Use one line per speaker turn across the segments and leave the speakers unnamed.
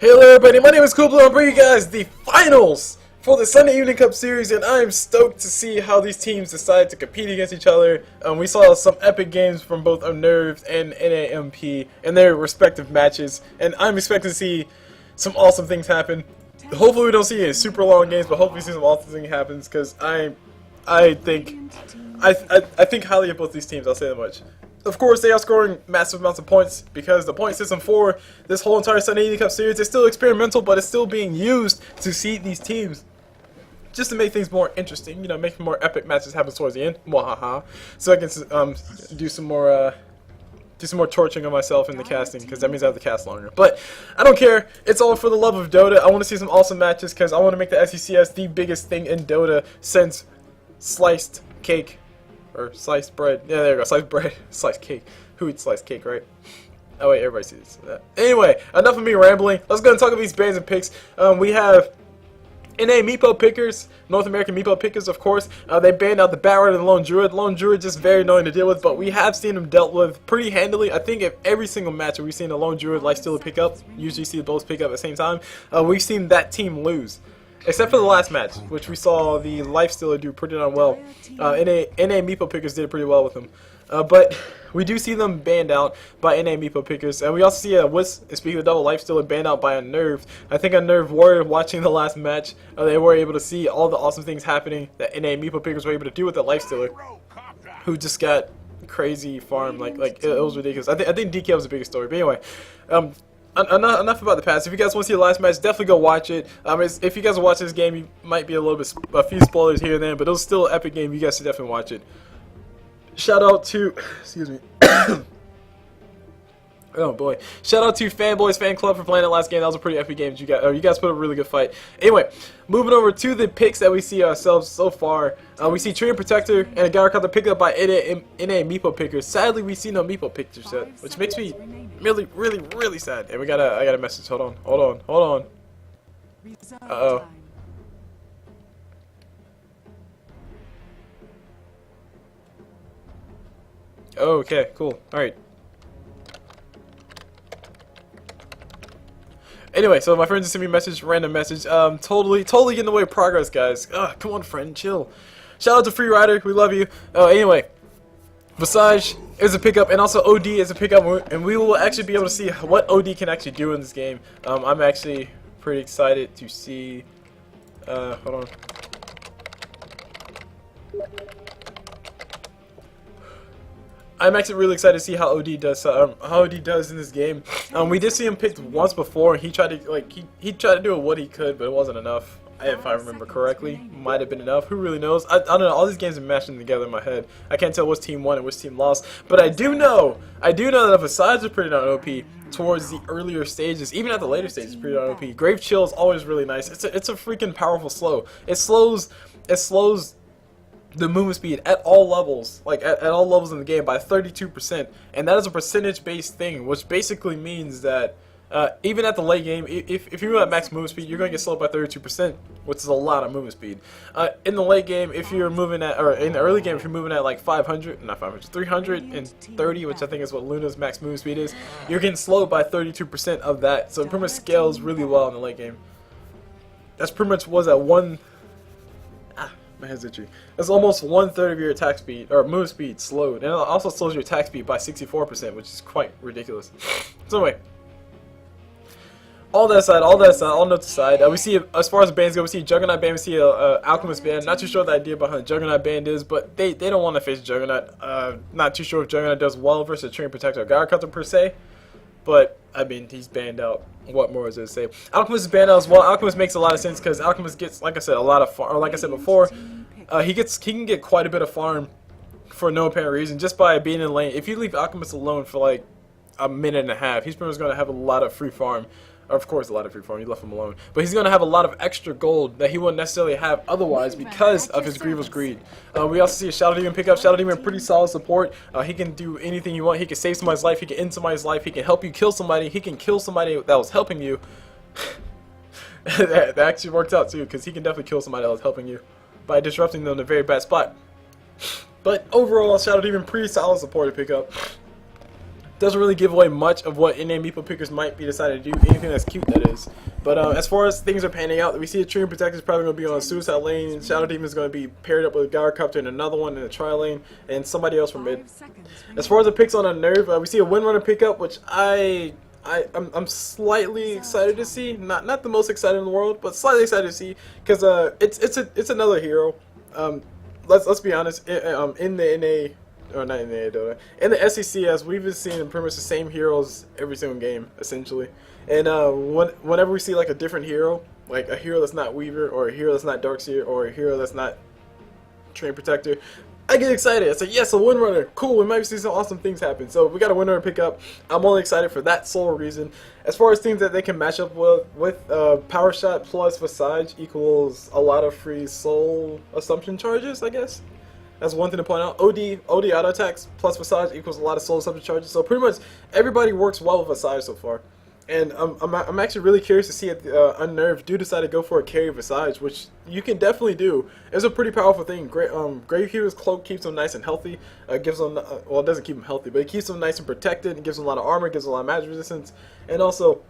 Hello everybody, my name is CulBlu. I'm bringing you guys the finals for the Sunday Evening Cup series, and I'm stoked to see how these teams decide to compete against each other. We saw some epic games from both UnNerve and NAMP in their respective matches, and I'm expecting to see some awesome things happen. Hopefully we don't see any super long games, but hopefully we see some awesome things happen, because I think highly of both these teams, I'll say that much. Of course, they are scoring massive amounts of points because the point system for this whole entire Sunday Evening Cup series is still experimental, but it's still being used to seed these teams just to make things more interesting, you know, make more epic matches happen towards the end. Mwahaha. So I can do some more torching of myself in the casting, because that means I have to cast longer. But I don't care. It's all for the love of Dota. I want to see some awesome matches because I want to make the SECS the biggest thing in Dota since sliced cake. Or sliced bread. Yeah, there you go. Sliced bread. Sliced cake. Who eats sliced cake, right? Oh, wait. Everybody sees that. Anyway, enough of me rambling. Let's go and talk about these bans and picks. We have NA Meepo pickers. North American Meepo pickers, of course. They banned out the Barrett and the Lone Druid. Lone Druid just very annoying to deal with, but we have seen them dealt with pretty handily. I think if every single match where we've seen a Lone Druid Lifestealer pick up, usually see both pick up at the same time, we've seen that team lose. Except for the last match, which we saw the Lifestealer do pretty darn well. NA Meepo pickers did pretty well with them. But we do see them banned out by NA Meepo pickers. And we also see speaking of double Lifestealer, banned out by UnNerve. I think UnNerve were watching the last match. They were able to see all the awesome things happening that NA Meepo pickers were able to do with the Lifestealer, who just got crazy farm. Like it was ridiculous. I think DK was the biggest story. But anyway, enough about the past. If you guys want to see the last match, definitely go watch it. If you guys watch this game, you might be a few spoilers here and there, but it was still an epic game. You guys should definitely watch it. Shout out to, excuse me. Oh boy! Shout out to Fanboys Fan Club for playing that last game. That was a pretty epic game. You guys put up a really good fight. Anyway, moving over to the picks that we see ourselves so far. We see Tree and Protector and a Gyrocounter picked up by NA Meepo pickers. Sadly, we see no Meepo pickers yet, which makes me really sad. And I got a message. Hold on. Uh-oh. Okay, cool. All right. Anyway, so my friend just sent me a message, random message. Totally getting in the way of progress, guys. Come on, friend, chill. Shout out to Free Rider, we love you. Anyway, Visage is a pickup, and also OD is a pickup, and we will actually be able to see what OD can actually do in this game. I'm actually pretty excited to see. Hold on. I'm actually really excited to see how OD does in this game. We did see him picked once before, and he tried to he tried to do what he could, but it wasn't enough. If I remember correctly, might have been enough. Who really knows? I don't know. All these games are mashing together in my head. I can't tell which team won and which team lost. But I do know that if Visage is pretty darn OP towards the earlier stages, even at the later stages, pretty darn OP. Grave Chill is always really nice. It's a freaking powerful slow. It slows the movement speed at all levels, at all levels in the game by 32%, and that is a percentage-based thing, which basically means that even at the late game, if you move at max movement speed, you're going to get slowed by 32%, which is a lot of movement speed. In the late game, if you're moving at, or in the early game, if you're moving at like 330, which I think is what Luna's max movement speed is, you're getting slowed by 32% of that, so it pretty much scales really well in the late game. That's pretty much was at one. My head's itchy. That's almost 1/3 of your attack speed, or move speed, slowed. And it also slows your attack speed by 64%, which is quite ridiculous. So anyway, all notes aside, we see, as far as bans go, we see Juggernaut ban, we see Alchemist ban. Not too sure what the idea behind the Juggernaut ban is, but they don't want to face Juggernaut. Not too sure if Juggernaut does well versus Tree and Protector or Gyrocounter per se. But, I mean, he's banned out. What more is there to say? Alchemist is banned out as well. Alchemist makes a lot of sense because Alchemist gets, like I said, a lot of farm. Or like I said before, he can get quite a bit of farm for no apparent reason just by being in lane. If you leave Alchemist alone for like a minute and a half, he's pretty much going to have a lot of free farm. Of course, a lot of free farm. You left him alone, but he's going to have a lot of extra gold that he wouldn't necessarily have otherwise because of his Grievous Greed. We also see a Shadow Demon pick up. Shadow Demon, pretty solid support. He can do anything you want. He can save somebody's life. He can end somebody's life. He can help you kill somebody. He can kill somebody that was helping you. that actually worked out too, because he can definitely kill somebody that was helping you by disrupting them in a very bad spot. But overall, Shadow Demon, pretty solid support to pick up. doesn't really give away much of what NA Meepo pickers might be decided to do, anything that's cute, that is. But as far as things are panning out, we see a Treant Protector is probably going to be on Suicide lane, Shadow Demon is going to be paired up with Gyrocopter and another one in the tri lane, and somebody else from mid. As far as the picks on UnNerve, we see a Windrunner pickup, which I'm slightly excited to see. Not the most excited in the world, but slightly excited to see, because it's another hero. Let's be honest, in the NA, or not in the DotA, in the SECS, we've been seeing pretty much the same heroes every single game, essentially. And whenever we see like a different hero, like a hero that's not Weaver, or a hero that's not Darkseer, or a hero that's not Treant Protector, I get excited. I say, yes, a Windrunner. Cool, we might see some awesome things happen. So we got a Windrunner pickup. I'm only excited for that sole reason. As far as things that they can match up with Power Shot plus Visage equals a lot of free soul assumption charges, I guess. That's one thing to point out. OD auto attacks plus Visage equals a lot of soul assumption charges. So pretty much everybody works well with Visage so far. And I'm actually really curious to see if UnNerve do decide to go for a carry Visage, which you can definitely do. It's a pretty powerful thing. Gravekeeper's Cloak keeps him nice and healthy. Gives him, well, it doesn't keep him healthy, but it keeps him nice and protected. It gives him a lot of armor, gives him a lot of magic resistance. And also,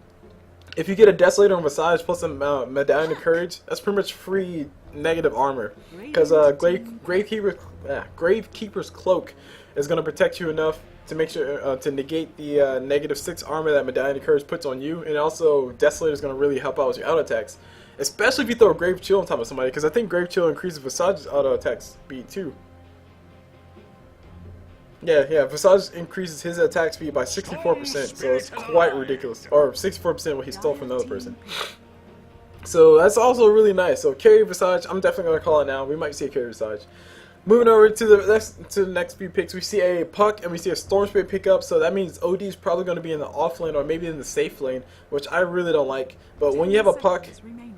if you get a Desolator on Visage plus a Medallion of Courage, that's pretty much free negative armor. Because Gravekeeper's Cloak is going to protect you enough to make sure to negate the -6 armor that Medallion of Courage puts on you, and also Desolator is going to really help out with your auto attacks, especially if you throw Grave Chill on top of somebody, because I think Grave Chill increases Visage's auto attack speed too. Yeah, Visage increases his attack speed by 64%, so it's quite ridiculous. Or 64% what he stole from another person. So that's also really nice. So carry Visage, I'm definitely going to call it now. We might see a carry Visage. Moving over to the next few picks, we see a Puck and we see a Storm Spirit pickup, so that means OD is probably going to be in the off lane or maybe in the safe lane, which I really don't like. But when you have a Puck,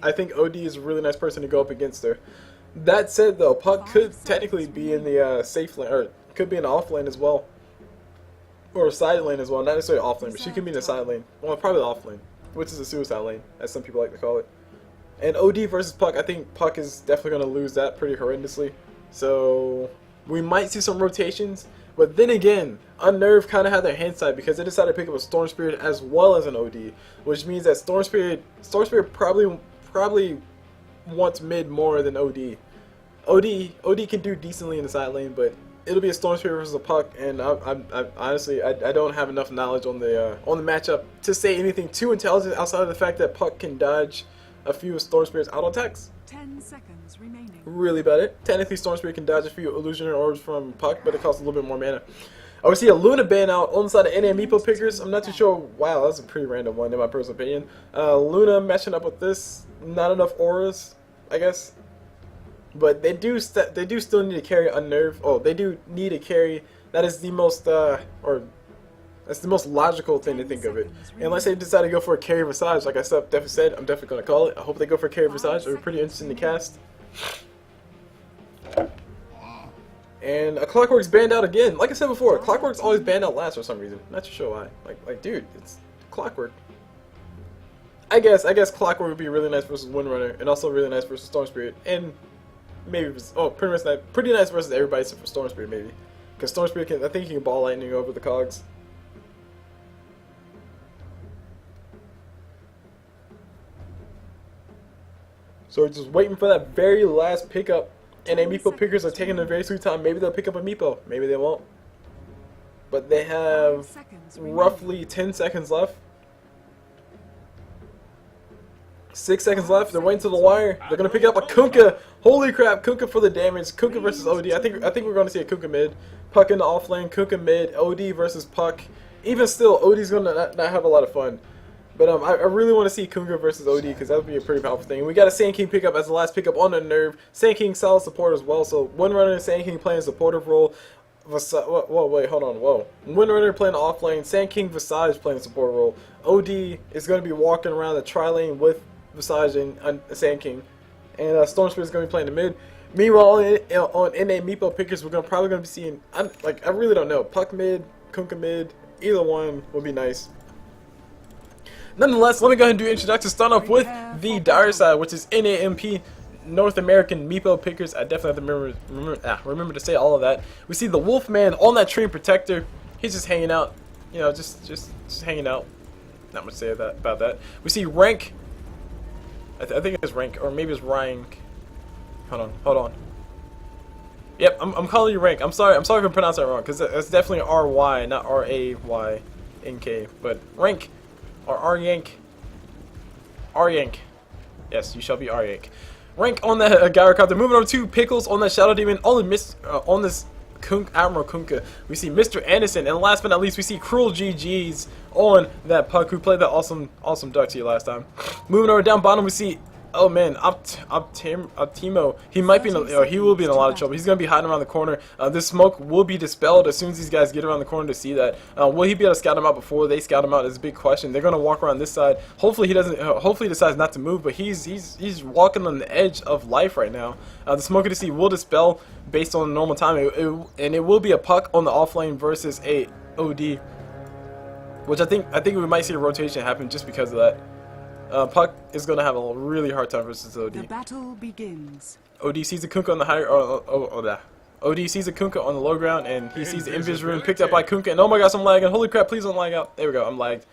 I think OD is a really nice person to go up against her. That said though, Puck could technically be in the safe lane, or could be in the off lane as well. Or a side lane as well, not necessarily off lane, but she could be in the side lane. Well, probably the off lane, which is a suicide lane, as some people like to call it. And OD versus Puck, I think Puck is definitely going to lose that pretty horrendously. So we might see some rotations, but then again, UnNerve kind of had their hand side because they decided to pick up a Storm Spirit as well as an OD, which means that Storm Spirit probably wants mid more than OD. OD can do decently in the side lane, but it'll be a Storm Spirit versus a Puck, and I honestly I don't have enough knowledge on the matchup to say anything too intelligent outside of the fact that Puck can dodge a few Storm Spirit's auto attacks.
10 seconds remaining.
Really about it. Technically, Storm Spirit can dodge a few Illusionary Orbs from Puck, but it costs a little bit more mana. I would see a Luna ban out on the side of NA Meepo pickers. I'm not too sure. Wow, that's a pretty random one in my personal opinion. Luna matching up with this. Not enough auras, I guess. But they do still need to carry UnNerve. Oh, they do need a carry. That is the most that's the most logical thing to think of it. Unless they decide to go for a carry Visage, like I definitely said, I'm definitely going to call it. I hope they go for a carry Visage. It would be pretty interesting to cast. And a Clockwork's banned out again. Like I said before, Clockwork's always banned out last for some reason. Not too sure why. Like, dude, it's Clockwork. I guess Clockwork would be really nice versus Windrunner, and also really nice versus Storm Spirit, and maybe pretty nice versus everybody except for Storm Spirit maybe, because Storm Spirit I think he can ball lightning over the cogs. So we're just waiting for that very last pickup. And Meepo pickers are taking a very sweet time. Maybe they'll pick up a Meepo. Maybe they won't. But they have roughly 10 seconds left. 6 seconds left. They're waiting to the wire. They're going to pick up a Kunkka. Holy crap. Kunkka for the damage. Kunkka versus OD. I think we're going to see a Kunkka mid. Puck in the off lane. Kunkka mid. OD versus Puck. Even still, OD's going to not have a lot of fun. But I really want to see Kunkka versus OD because that would be a pretty powerful thing. We got a Sand King pickup as the last pickup on UnNerve. Sand King solid support as well. So Windrunner and Sand King playing a supportive role. Whoa, wait, hold on, whoa. Windrunner playing off lane. Sand King Visage playing a support role. OD is going to be walking around the tri lane with Visage and Sand King. And Storm Spirit is going to be playing the mid. Meanwhile, on NA Meepo pickers, we're probably going to be seeing, I really don't know, Puck mid, Kunkka mid, either one would be nice. Nonetheless, let me go ahead and do introductions. Start off with the dire side, which is NAMP, North American Meepo pickers. I definitely have to remember to say all of that. We see the Wolfman on that Treant Protector. He's just hanging out. you know, just hanging out. Not much to say about that. We see rank. I think it's rank, or maybe it's rank. Hold on. Yep, I'm calling you rank. I'm sorry if I pronounced that wrong, because it's definitely R-Y, not R-A-Y-N-K. But rank, or R-Yank. R-Yank. Yes, you shall be R-Yank. Rank on that Gyrocopter. Moving on to Pickles on that Shadow Demon. On this Admiral Kunkka, we see Mr. Anderson, and last but not least, we see Cruel GG's on that Puck, who played that awesome duck to you last time. Moving over down bottom, we see, oh man, Optimo. He might be, he will be in a lot of trouble. He's gonna be hiding around the corner. This smoke will be dispelled as soon as these guys get around the corner to see that. Will he be able to scout him out before they scout him out? Is a big question. They're gonna walk around this side. Hopefully he doesn't. Hopefully he decides not to move. But he's walking on the edge of life right now. The smoke to see will dispel based on normal time, and it will be a Puck on the off lane versus a OD, which I think we might see a rotation happen just because of that. Puck is going to have a really hard time versus OD.
The battle begins.
OD sees the Kunkka on the higher. OD sees the Kunkka on the low ground, and he sees the Invis rune picked up by Kunkka. And oh my gosh, I'm lagging. Holy crap, please don't lag out. There we go, I'm lagged.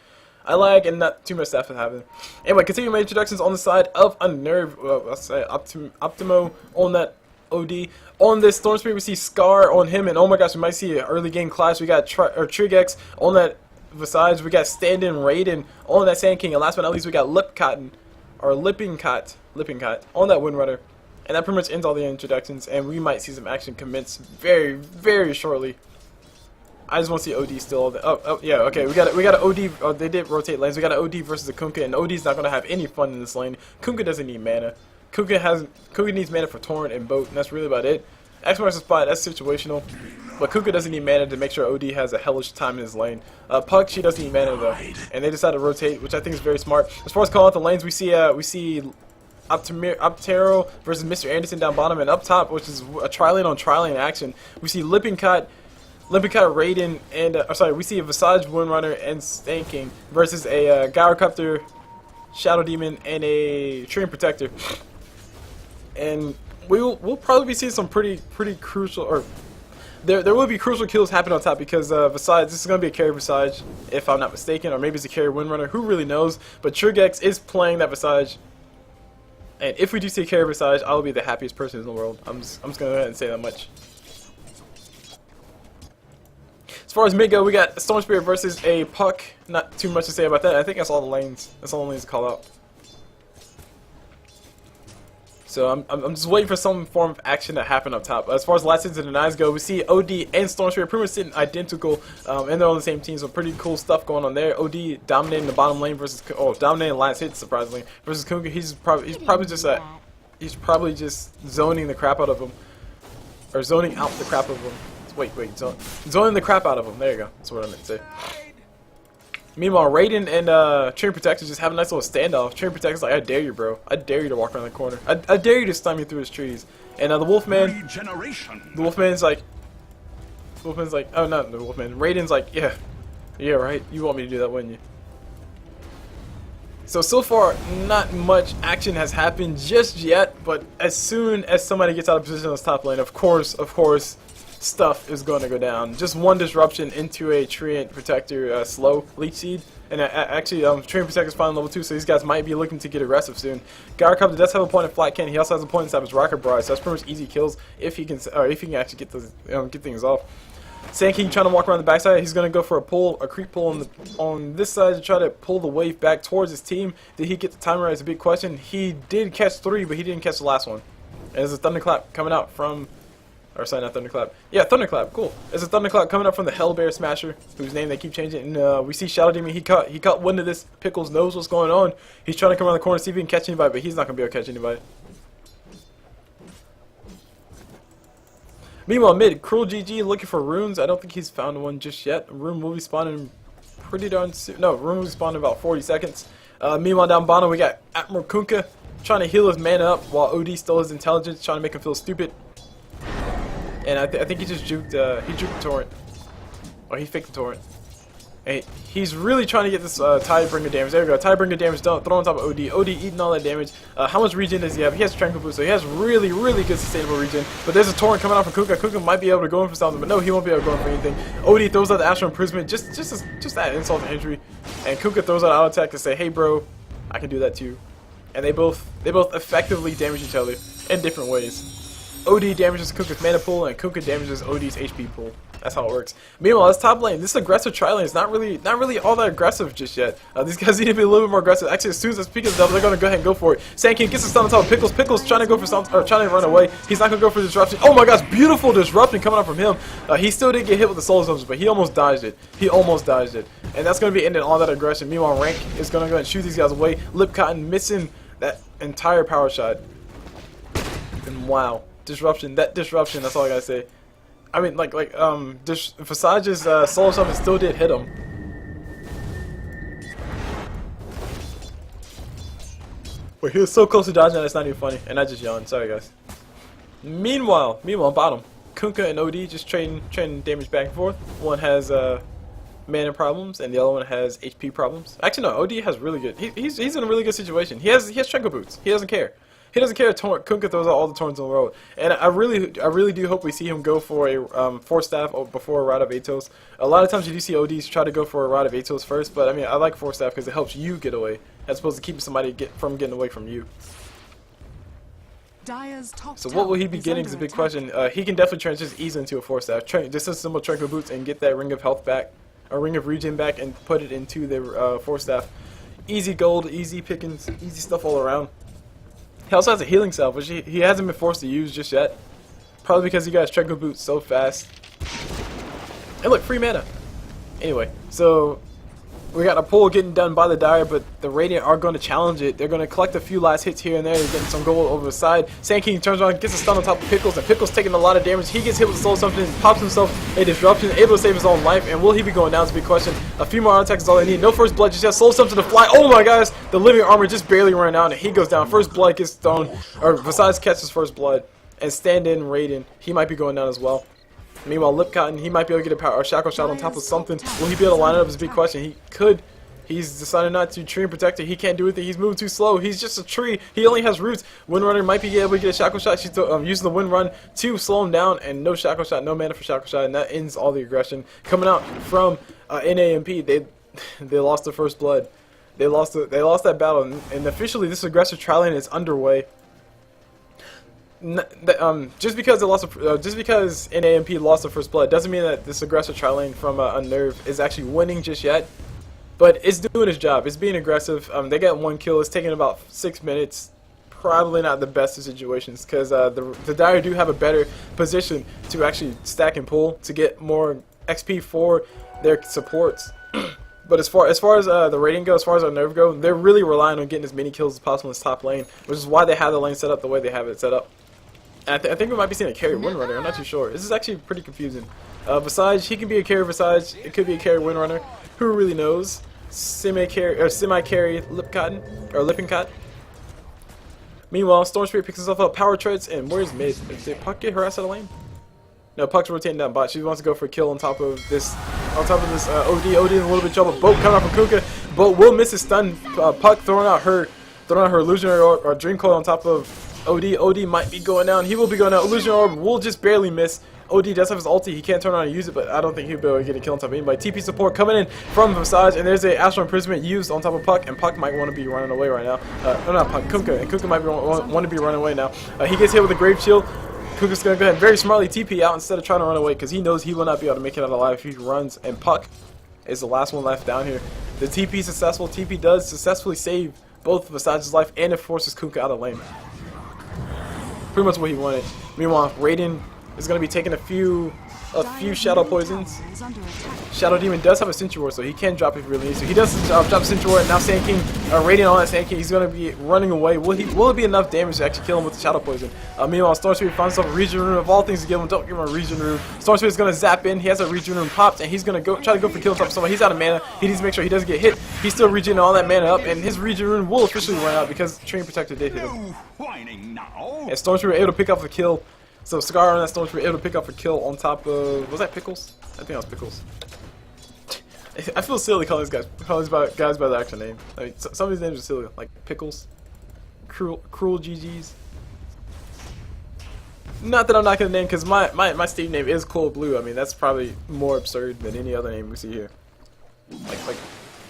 I lag, and not too much stuff is happening. Anyway, continuing my introductions on the side of UnNerve. Let's say Optimo on that OD. On this Storm Spirit, we see Scar on him, and oh my gosh, we might see an early game clash. We got Trigex on that Visage, we got Stand-In Raiden on that Sand King, and last but not least, we got Lipping Cot on that Windrunner. And that pretty much ends all the introductions, and we might see some action commence very, very shortly. I just want to see OD still. Oh yeah, okay, we got an OD. Oh, they did rotate lanes. We got an OD versus a Kunkka, and OD's not gonna have any fun in this lane. Kunkka doesn't need mana. Kunkka needs mana for Torrent and Boat, and that's really about it. X marks the spot, that's situational. But Kunkka doesn't need mana to make sure OD has a hellish time in his lane. Puck, she doesn't need mana though, and they decided to rotate, which I think is very smart. As far as calling out the lanes, we see Optero versus Mr. Anderson down bottom, and up top, which is a tri-lane on tri-lane action, we see Lipping Cot, Raiden, and we see a Visage Windrunner and Stanking versus a Gyrocopter, Shadow Demon, and a Treant Protector. And we'll probably be seeing some pretty crucial, or there will be crucial kills happen on top, because Visage, this is going to be a carry Visage, if I'm not mistaken, or maybe it's a carry Windrunner, who really knows, but Trigex is playing that Visage, and if we do see a carry Visage, I will be the happiest person in the world. I'm just going to go ahead and say that much. As far as mid go, we got Storm Spirit versus a Puck, not too much to say about that. I think that's all the lanes, that's all the lanes to call out. So I'm just waiting for some form of action to happen up top. As far as last hits and denies go, we see OD and Storm Spirit pretty much sitting identical, and they're on the same team, so pretty cool stuff going on there. OD dominating the bottom lane versus dominating last hits surprisingly versus Kunkka. He's probably just zoning the crap out of him, or zoning out the crap of him. Zoning the crap out of him. There you go. That's what I meant to say. Meanwhile, Raiden and Treant Protector just have a nice little standoff. Treant Protector's like, I dare you, bro. I dare you to walk around the corner. I dare you to stun me through his trees. And the Wolfman's like, oh, not the Wolfman. Raiden's like, yeah, right. You want me to do that, wouldn't you? So far, not much action has happened just yet. But as soon as somebody gets out of position on this top lane, of course, stuff is going to go down. Just one disruption into a Treant Protector slow Leech Seed, and actually Treant Protector's finally level 2, so these guys might be looking to get aggressive soon. Gyrocopter does have a point in Flat Cannon. He also has a point inside his Rocket Barrage, so that's pretty much easy kills if he can actually get those get things off. Sand King trying to walk around the backside. He's going to go for a creep pull on this side to try to pull the wave back towards his team. Did he get the timer? Is a big question. He did catch 3, but he didn't catch the last one. And there's a Thunderclap coming out from. Or sorry, not Thunderclap. Yeah, Thunderclap. Cool. There's a Thunderclap coming up from the Hellbear Smasher, whose name they keep changing. And we see Shadow Demon. He caught wind of this. Pickles knows what's going on. He's trying to come around the corner, see if he can catch anybody, but he's not gonna be able to catch anybody. Meanwhile, mid, Cruel GG looking for runes. I don't think he's found one just yet. A rune will be spawning pretty darn soon. No, rune will be spawning in about 40 seconds. Meanwhile, down bottom, we got Admiral Kunkka trying to heal his mana up while OD stole his intelligence, trying to make him feel stupid. And I think he just juked, the Torrent. Or he faked the Torrent. And he's really trying to get this Tidebringer damage. There we go. Tidebringer damage done. Throw on top of OD. OD eating all that damage. How much regen does he have? He has Tranquil Boost, so he has really, really good sustainable regen. But there's a torrent coming out from Kuka. Kuka might be able to go in for something, but no, he won't be able to go in for anything. OD throws out the Astral Imprisonment, just that insult to injury. And Kuka throws out auto attack to say, hey bro, I can do that too. And they both effectively damage each other in different ways. OD damages Kuka's mana pool, and Kuka damages OD's HP pool. That's how it works. Meanwhile, this top lane, this aggressive tri-lane is not really all that aggressive just yet. These guys need to be a little bit more aggressive. Actually, as soon as Pika's double, they're gonna go ahead and go for it. Sand King gets a stun on top of Pickles. Pickles trying to go for something, or trying to run away. He's not gonna go for disruption. Oh my gosh, beautiful disruption coming out from him. He still did get hit with the soul substance, but he almost dodged it. And that's gonna be ending all that aggression. Meanwhile, Rank is gonna go ahead and shoot these guys away. Lip Cotton missing that entire power shot. And wow, disruption. That disruption. That's all I gotta say. I mean, Visage's solo summon still did hit him. But he was so close to dodging that it's not even funny. And I just yawned. Sorry, guys. Meanwhile, bottom. Kunkka and OD just trading damage back and forth. One has mana problems, and the other one has HP problems. Actually, no. OD has really good. He's in a really good situation. He has Tranquil Boots. He doesn't care. He doesn't care if Kunkka throws out all the torrents on the road. And I really do hope we see him go for a Force Staff before a Rod of Atos. A lot of times you do see ODs try to go for a Rod of Atos first, but I mean, I like Force Staff because it helps you get away, as opposed to keeping somebody from getting away from you. So what will he be getting is a big question. He can definitely transition easily into a Force Staff. Just a simple Tranquil Boots and get that Ring of Health back, a Ring of Regen back, and put it into the Force Staff. Easy gold, easy pickings, easy stuff all around. He also has a healing salve, which he hasn't been forced to use just yet. Probably because he got Tranquil Boots so fast. And look, free mana. Anyway, so we got a pull getting done by the Dire, but the Radiant are going to challenge it. They're going to collect a few last hits here and there. They're getting some gold over the side. Sand King turns around, gets a stun on top of Pickles, and Pickles taking a lot of damage. He gets hit with the soul something, pops himself a disruption, able to save his own life. And will he be going down is a big question. A few more auto attacks is all they need. No first blood, just has soul something to fly. Oh my gosh, the living armor just barely ran out, and he goes down. First blood gets thrown, or besides catches first blood, and stand in Raiden, he might be going down as well. Meanwhile, Lip Cotton, he might be able to get a power or shackle shot on top of something. Will he be able to line it up is a big question. He could. He's decided not to. Tree and Protector, he can't do anything. He's moving too slow. He's just a tree. He only has roots. Windrunner might be able to get a Shackle Shot. She's using the Wind Run to slow him down, and no Shackle Shot, no mana for Shackle Shot, and that ends all the aggression. Coming out from NAMP, they lost the first blood. They lost that battle, and officially this aggressive tri-lane is underway. Just because NAMP lost the first blood doesn't mean that this aggressive tri-lane from UnNerve is actually winning just yet. But it's doing its job. It's being aggressive. They got one kill. It's taking about 6 minutes. Probably not the best of situations because the Dire do have a better position to actually stack and pull to get more XP for their supports. But as far as the rating goes, as far as UnNerve go, they're really relying on getting as many kills as possible in this top lane, which is why they have the lane set up the way they have it set up. And I think we might be seeing a carry Windrunner. I'm not too sure. This is actually pretty confusing. Visage, he can be a carry Visage. It could be a carry Windrunner. Who really knows? Semi-carry Lip Cotton or Lippin Cotton. Meanwhile, Storm Spirit picks himself up, power treads, and where's mid? Did Puck get her ass out of lane? No, Puck's rotating down bot. She wants to go for a kill on top of this. OD. OD in a little bit of trouble. Boat coming out from Kunkka. Boat will miss his stun. Puck throwing out her illusionary or dream coil on top of OD. OD might be going down. He will be going down. Illusionary orb will just barely miss. OD does have his ulti. He can't turn around and use it, but I don't think he'll be able to get a kill on top of anybody. TP support coming in from Visage, and there's a Astral Imprisonment used on top of Puck, and Puck might want to be running away right now. No, not Puck, Kunkka, and Kunkka might want to be running away now. He gets hit with a Grave Shield. Kunkka's going to go ahead and very smartly TP out instead of trying to run away, because he knows he will not be able to make it out alive if he runs, and Puck is the last one left down here. The TP is successful. TP does successfully save both Visage's life, and it forces Kunkka out of lane. Pretty much what he wanted. Meanwhile, Raiden is going to be taking a few Shadow Poisons. Shadow Demon does have a Sentry Ward, so he can drop if he really needs to. He does drop Sentry Ward, and now Sand King, Radiant on that Sand King, he's going to be running away. Will it be enough damage to actually kill him with the Shadow Poison? Meanwhile, Storm Spirit finds himself a Regen Rune. Of all things to give him, don't give him a Regen Rune. Storm Spirit is going to zap in. He has a Regen Rune popped, and he's going to try to go for kill on top of someone. He's out of mana. He needs to make sure he doesn't get hit. He's still regening all that mana up, and his Regen Rune will officially run out because Tree and Protector did hit him. And Storm Spirit able to pick up the kill. So Scar on that Storm Spirit able to pick up a kill on top of, was that Pickles? I think that was Pickles. I feel silly calling these guys by their actual name. I mean, some of these names are silly, like Pickles, Cruel GGs. Not that I'm not gonna name, because my Steam name is CulBlu. I mean, that's probably more absurd than any other name we see here.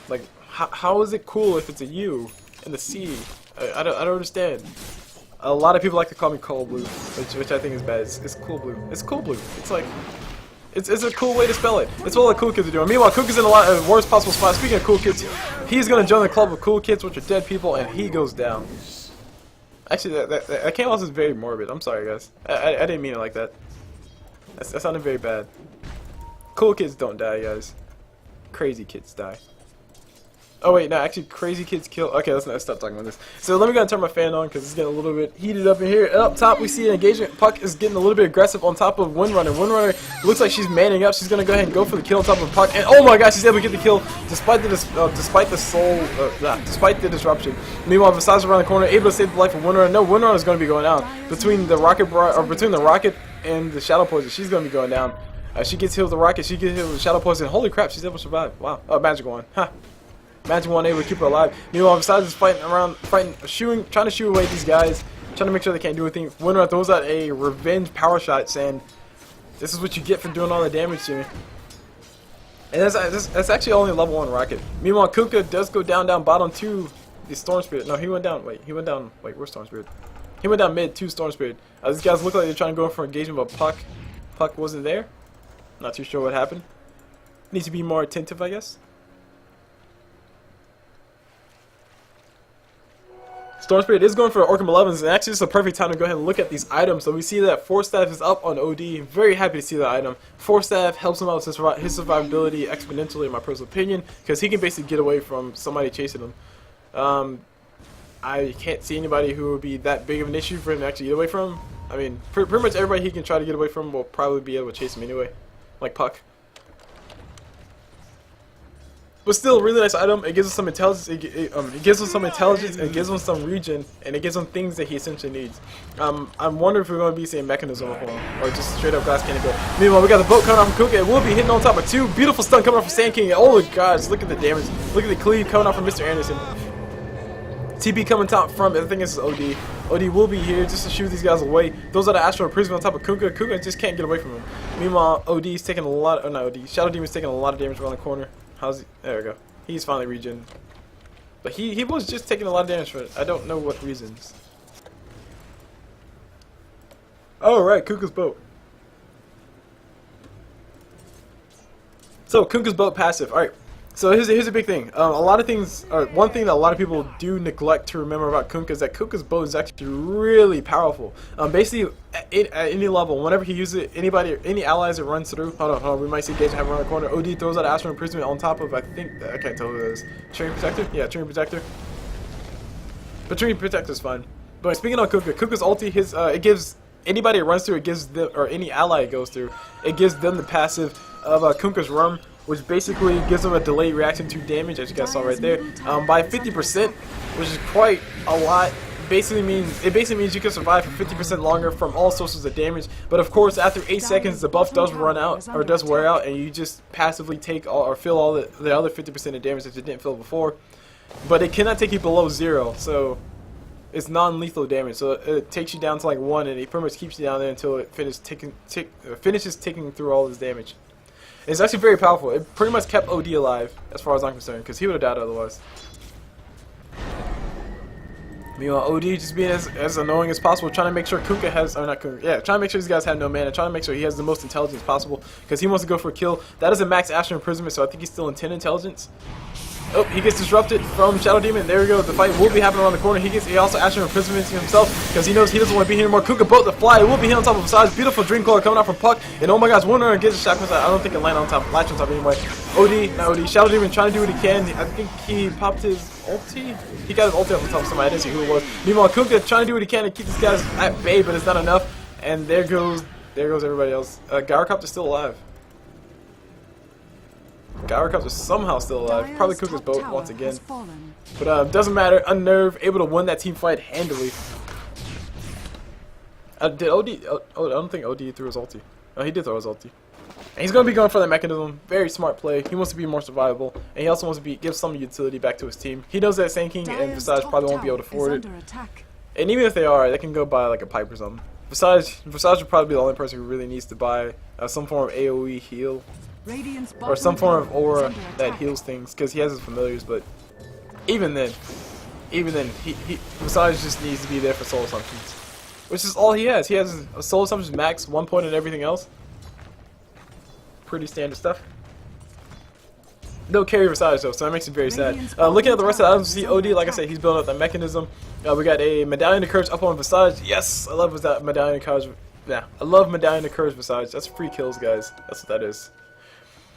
Like, how is it cool if it's a U and the C? I don't understand. A lot of people like to call me CulBlu, which I think is bad. It's CulBlu. It's CulBlu. It's like, it's a cool way to spell it. It's what all the cool kids are doing. Meanwhile, Cook is in a lot of worst possible spot. Speaking of cool kids, he's gonna join the club of cool kids, which are dead people, and he goes down. Actually, that came off as very morbid. I'm sorry, guys. I didn't mean it like that. That sounded very bad. Cool kids don't die, guys. Crazy kids die. Oh wait, no, actually, crazy kids kill. Okay, let's stop talking about this. So let me go and turn my fan on because it's getting a little bit heated up in here. And up top, we see an engagement. Puck is getting a little bit aggressive on top of Windrunner. Windrunner looks like she's manning up. She's gonna go ahead and go for the kill on top of Puck. And oh my gosh, she's able to get the kill despite the disruption. Meanwhile, Visage around the corner, able to save the life of Windrunner. No, Windrunner is gonna be going out between the rocket and the Shadow Poison. She's gonna be going down. She gets hit with the rocket. She gets hit with the Shadow Poison. Holy crap, she's able to survive. Wow. Oh, magical one. Huh. Imagine one able to keep her alive. Meanwhile, Visage is fighting around, trying to shoo away these guys, trying to make sure they can't do anything. Winner throws out a revenge power shot, saying, "This is what you get for doing all the damage to me." And that's actually only level 1 rocket. Meanwhile, Kuka does go down bottom to the Storm Spirit. No, he went down. Wait, where's Storm Spirit? He went down mid to Storm Spirit. These guys look like they're trying to go for engagement, but Puck wasn't there. Not too sure what happened. Needs to be more attentive, I guess. Storm Spirit is going for Orcam 11s, and actually this is a perfect time to go ahead and look at these items. So we see that Force Staff is up on OD. Very happy to see that item. Force Staff helps him out with his survivability exponentially, in my personal opinion, because he can basically get away from somebody chasing him. I can't see anybody who would be that big of an issue for him to actually get away from. I mean, pretty much everybody he can try to get away from will probably be able to chase him anyway, like Puck. But still, a really nice item. It gives us some intelligence. It gives us some intelligence. It gives him some regen, and it gives him things that he essentially needs. I'm wondering if we're going to be seeing mechanism for him, or just straight up glass cannon go. Meanwhile, we got the boat coming off from Kuka. It will be hitting on top of 2. Beautiful stun coming off from Sand King. Oh my gosh, look at the damage. Look at the cleave coming off from Mr. Anderson. TP coming top from. I think this is OD. OD will be here just to shoot these guys away. Those are the Astral Prism on top of Kuka. Kuka just can't get away from him. Meanwhile, OD's taking a lot. Oh, not OD. Shadow Demon's taking a lot of damage around the corner. How's he? There we go. He's finally regen. But he was just taking a lot of damage for it. I don't know what reasons. Oh, right. Kuka's boat. So, Kuka's boat passive. Alright. So, here's a big thing. A lot of things, one thing that a lot of people do neglect to remember about Kuka is that Kuka's boat is actually really powerful. Basically, at any level, whenever he uses it, any allies that runs through, hold on, we might see Gage have around the corner. OD throws out Astral Imprisonment on top of, I can't tell who that is. Trinity Protector? Yeah, Trinity Protector. But Trinity Protector's fine. But speaking of Kuka's ulti, it gives anybody that runs through, it gives them, or any ally it goes through, it gives them the passive of Kuka's Rum, which basically gives them a delayed reaction to damage, as you guys saw right there, by 50%, which is quite a lot. It basically means you can survive for 50% longer from all sources of damage. But of course, after 8 seconds, the buff does run out, or does wear out, and you just passively take all, or feel all the other 50% of damage that you didn't feel before. But it cannot take you below 0, so it's non-lethal damage. So it takes you down to like 1, and it pretty much keeps you down there until it finishes ticking through all this damage. It's actually very powerful. It pretty much kept OD alive, as far as I'm concerned, because he would have died otherwise. Meanwhile, OD just being as annoying as possible, trying to make sure Kuka has, or not Kuka, yeah, trying to make sure these guys have no mana, trying to make sure he has the most intelligence possible, because he wants to go for a kill. That is a max Astral Imprisonment, so I think he's still in 10 intelligence. Oh, he gets disrupted from Shadow Demon. There we go. The fight will be happening around the corner. He also Astral Imprisonment himself because he knows he doesn't want to be here anymore. Kuka boat the fly. It will be hit on top of Visage. Beautiful Dream Coil coming out from Puck. And oh my gosh, Windrunner gets a shot. I don't think it landed on top. Latch on top anyway. Not OD. Shadow Demon trying to do what he can. I think he popped his ulti. He got his ulti off the top of somebody. I didn't see who it was. Meanwhile, Kuka trying to do what he can to keep these guys at bay, but it's not enough. And there goes everybody else. Gyrocopter's still alive. Gyrocopter's somehow still alive. Probably Kuka's boat once again. But doesn't matter. UnNerve able to win that team fight handily. Did OD? Oh, I don't think OD threw his ulti. Oh, he did throw his ulti. And he's going to be going for that mechanism. Very smart play. He wants to be more survivable. And he also wants to give some utility back to his team. He knows that Sand King and Visage probably won't be able to afford it. And even if they are, they can go buy like a pipe or something. Visage would probably be the only person who really needs to buy some form of AoE heal. Or some form of aura that heals things. Because he has his familiars, but even then, Visage just needs to be there for soul assumptions. Which is all he has. He has a soul assumptions max, 1 point and everything else. Pretty standard stuff. No carry Visage though, so that makes it very sad. Looking at the rest of the items, see OD, like I said, he's building up that mechanism. We got a Medallion of Courage up on Visage. Yes, I love that Medallion of Courage. Yeah, I love Medallion of Courage Visage. That's free kills, guys. That's what that is.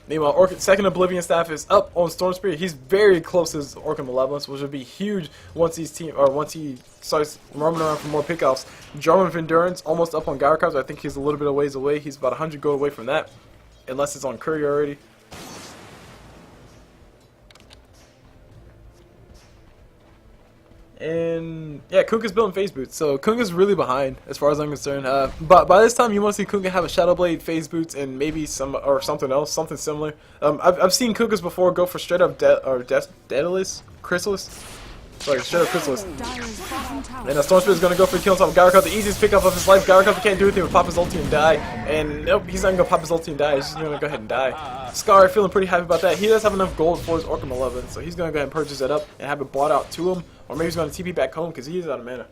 Meanwhile, second Oblivion Staff is up on Storm Spirit. He's very close to his Orca Malevolence, which would be huge once he starts roaming around for more pickoffs. Drum of Endurance almost up on Gyrocarps. I think he's a little bit of ways away. He's about 100 gold away from that, unless it's on Courier already. And yeah, Kunkka's building phase boots, so Kunkka's really behind as far as I'm concerned. But by this time, you want to see Kunkka have a Shadow Blade, phase boots, and maybe something else, something similar. I've seen Kunkka's before go for straight up Daedalus, Chrysalis, like straight up Chrysalis. And Storm Spirit is gonna go for the kill on top of Gyrocarp, the easiest pickup of his life. Gyrocarp can't do anything with pop his ulti and die. And nope, he's not gonna pop his ulti and die. He's just gonna go ahead and die. Scar feeling pretty happy about that. He does have enough gold for his Orca Malevolence, so he's gonna go ahead and purchase that up and have it bought out to him. Or maybe he's gonna TP back home because he is out of mana.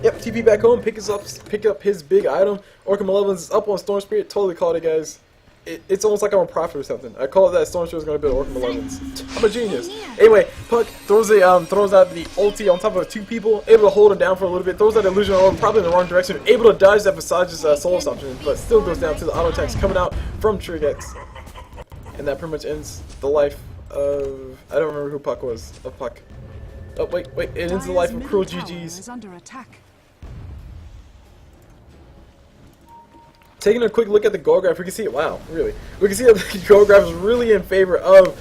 Yep, TP back home, pick up his big item. Orca Malevolence is up on Storm Spirit. Totally called it, guys. It's almost like I'm a prophet or something. I call it that Storm Spirit is going to build Orca Malevolence. I'm a genius. Anyway, Puck throws out the ulti on top of 2 people, able to hold him down for a little bit, throws out Illusion Orb, probably in the wrong direction, able to dodge that Visage's soul assumption, but still goes down to the auto attacks coming out from Trigex. And that pretty much ends the life of, I don't remember who Puck was, of Puck. Oh, wait, it ends the life of Cruel GG's. Taking a quick look at the goal graph, we can see it. Wow, really, we can see that the goal graph is really in favor of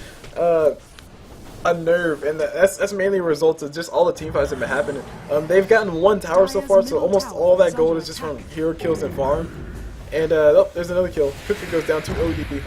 UnNerve, and that's mainly a result of just all the team fights that have been happening. They've gotten 1 tower so far, so almost all that gold is just from hero kills and farm. And oh, there's another kill. Quickly goes down to OD.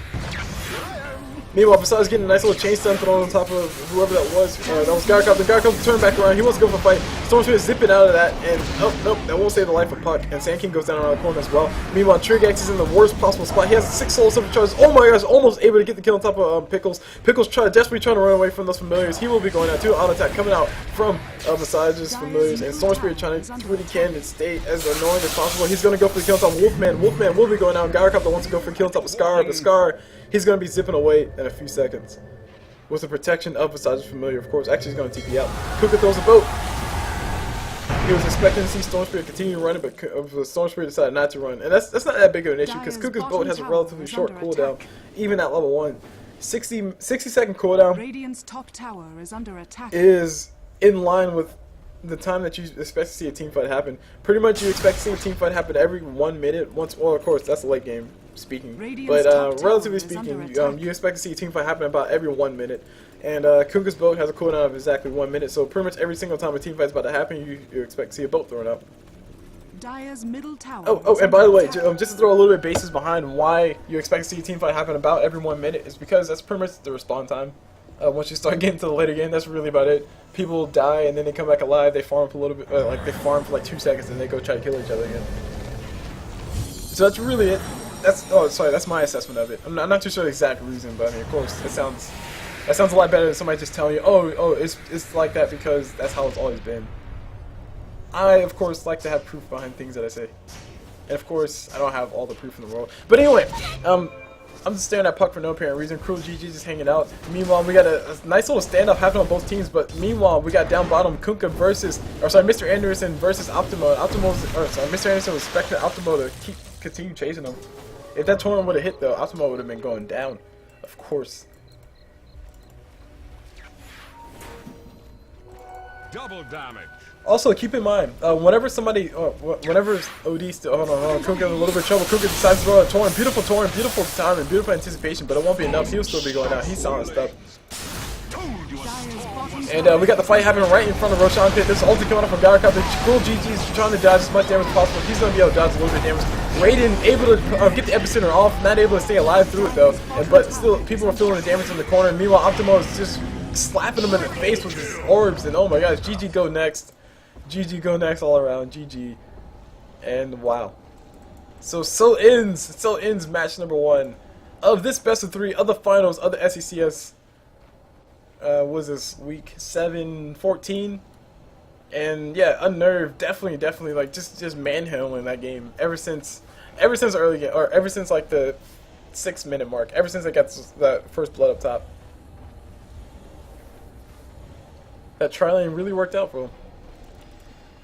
Meanwhile, Visage getting a nice little chain stun thrown on top of whoever that was. That was Gyrocarp. The Gyrocarp turn back around. He wants to go for a fight. Storm Spirit zipping out of that, and oh nope, that won't save the life of Puck. And Sand King goes down around the corner as well. Meanwhile, Trigex is in the worst possible spot. He has 6 soul supercharges. Oh my gosh, almost able to get the kill on top of Pickles. Pickles desperately trying to run away from those familiars. He will be going out to an auto attack coming out from Visage's familiars, and Storm Spirit trying to do what he can and stay as annoying as possible. He's going to go for the kill on top of Wolfman. Wolfman will be going out. Gyrocarp that wants to go for the kill on top of Scar, but Scar, he's going to be zipping away in a few seconds. With the protection of Visage's familiar, of course. Actually, he's going to TP out. Kunkka throws a boat. He was expecting to see Storm Spirit continue running, but Storm Spirit decided not to run. And that's not that big of an issue, because Kunkka's boat has a relatively short cooldown, even at level 1. 60-second cooldown
Radiant's top tower is under attack.
Is in line with the time that you expect to see a team fight happen. Pretty much you expect to see a team fight happen every 1 minute. Well, of course, that's the late game speaking. But relatively speaking, you expect to see a team fight happen about every 1 minute. And Kunkka's boat has a cooldown of exactly 1 minute. So pretty much every single time a team fight's about to happen, you expect to see a boat thrown up.
Dire's middle tower.
Oh, and by the way, just to throw a little bit of basis behind why you expect to see a team fight happen about every 1 minute, is because that's pretty much the respawn time. Once you start getting to the later game, that's really about it. People die and then they come back alive. They farm for a little bit, like they farm for like 2 seconds, and they go try to kill each other again. So that's really it. That's my assessment of it. I'm not too sure the exact reason, but I mean, of course, that sounds a lot better than somebody just telling you, oh, it's like that because that's how it's always been. I, of course, like to have proof behind things that I say, and of course, I don't have all the proof in the world. But anyway, I'm just staring at Puck for no apparent reason. Cruel GG just hanging out. Meanwhile, we got a nice little standoff happening on both teams. But meanwhile, we got down bottom Kunkka versus, Mr. Anderson versus Optimo. Mr. Anderson was expecting Optimo to continue chasing him. If that torrent would have hit though, Optimo would have been going down, of course.
Double damage.
Also, keep in mind, whenever OD still, hold on, Kunkka in a little bit of trouble. Kunkka decides to throw a torrent, beautiful time and beautiful anticipation, but it won't be enough. He'll still be going out. He's selling stuff. And we got the fight happening right in front of Roshan Pit. This ulti coming up from Gyrocup. The cool GG's trying to dodge as much damage as possible. He's going to be able to dodge a little bit of damage. Raiden able to get the epicenter off, not able to stay alive through it though. But still, people are feeling the damage in the corner. Meanwhile, Optimo is just slapping him in the face with his orbs. And oh my gosh, GG go next. GG go next all around. GG. And wow. So ends match number 1 of this best of 3 of the finals of the SECS. Was this week 7-14, and yeah, UnNerve definitely like just manhandling that game ever since early game, or ever since like the 6-minute mark, ever since they got that first blood up top. That tri-lane really worked out for them.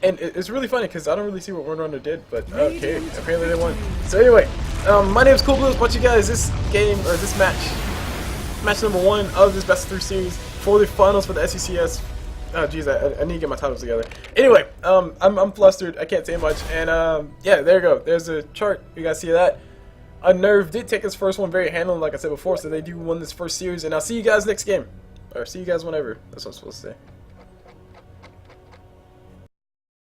And it's really funny because I don't really see what Runner did, but okay, apparently they won. So anyway, my name is CulBlu. Want you guys this game, or this match number 1 of this best of 3 series for the finals for the SECS. Oh jeez, I need to get my titles together. Anyway, I'm flustered. I can't say much. And yeah, there you go. There's a chart. You guys see that? UnNerve did take his first one very handily, like I said before, so they do win this first series. And I'll see you guys next game, or see you guys whenever. That's what I'm supposed to say.